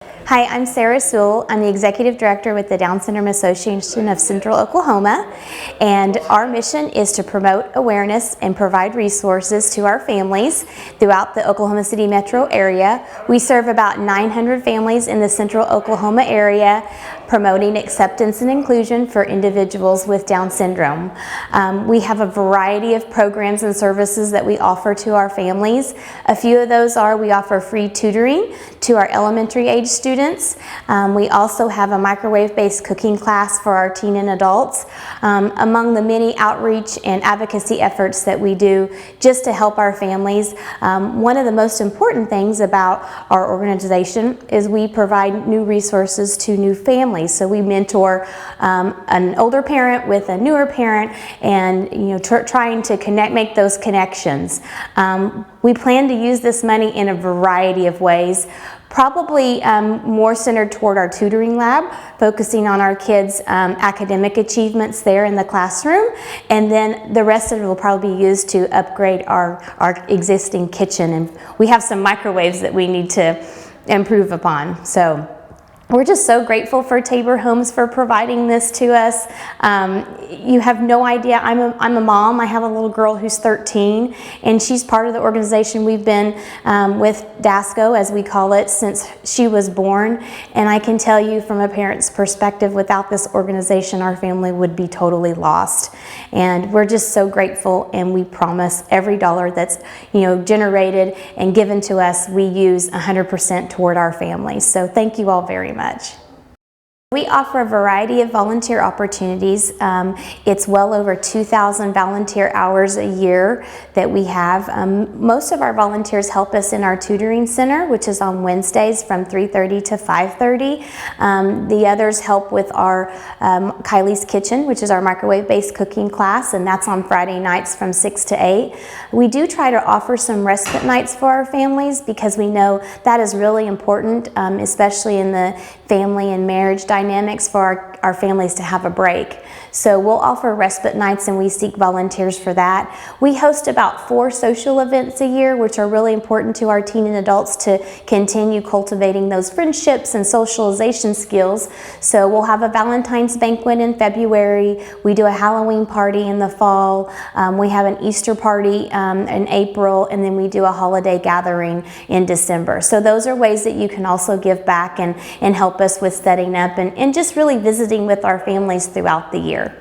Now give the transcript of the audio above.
Hi, I'm Sarah Sewell. I'm the Executive Director with the Down Syndrome Association of Central Oklahoma, and our mission is to promote awareness and provide resources to our families throughout the Oklahoma City metro area. We serve about 900 families in the Central Oklahoma area, promoting acceptance and inclusion for individuals with Down syndrome. We have a variety of programs and services that we offer to our families. A few of those are we offer free tutoring to our elementary age students. We also have a microwave-based cooking class for our teen and adults. Among the many outreach and advocacy efforts that we do just to help our families, one of the most important things about our organization is we provide new resources to new families. So we mentor an older parent with a newer parent, and trying to make those connections. We plan to use this money in a variety of ways. Probably more centered toward our tutoring lab, focusing on our kids' academic achievements there in the classroom, and then the rest of it will probably be used to upgrade our existing kitchen. And we have some microwaves that we need to improve upon. So we're just so grateful for Tabor Homes for providing this to us. You have no idea, I'm a mom. I have a little girl who's 13, and she's part of the organization. We've been with DSACO, as we call it, since she was born. And I can tell you from a parent's perspective, without this organization, our family would be totally lost. And we're just so grateful, and we promise every dollar that's generated and given to us, we use 100% toward our families. So thank you all very much. We offer a variety of volunteer opportunities. It's well over 2,000 volunteer hours a year that we have. Most of our volunteers help us in our tutoring center, which is on Wednesdays from 3:30 to 5:30. The others help with our Kylie's Kitchen, which is our microwave-based cooking class, and that's on Friday nights from 6 to 8. We do try to offer some respite nights for our families because we know that is really important, especially in the family and marriage dynamics, for our families to have a break. So we'll offer respite nights, and we seek volunteers for that. We host about 4 social events a year, which are really important to our teen and adults to continue cultivating those friendships and socialization skills. So we'll have a Valentine's banquet in February. We do a Halloween party in the fall. We have an Easter party in April, and then we do a holiday gathering in December. So those are ways that you can also give back and help us with setting up and just really visiting with our families throughout the year.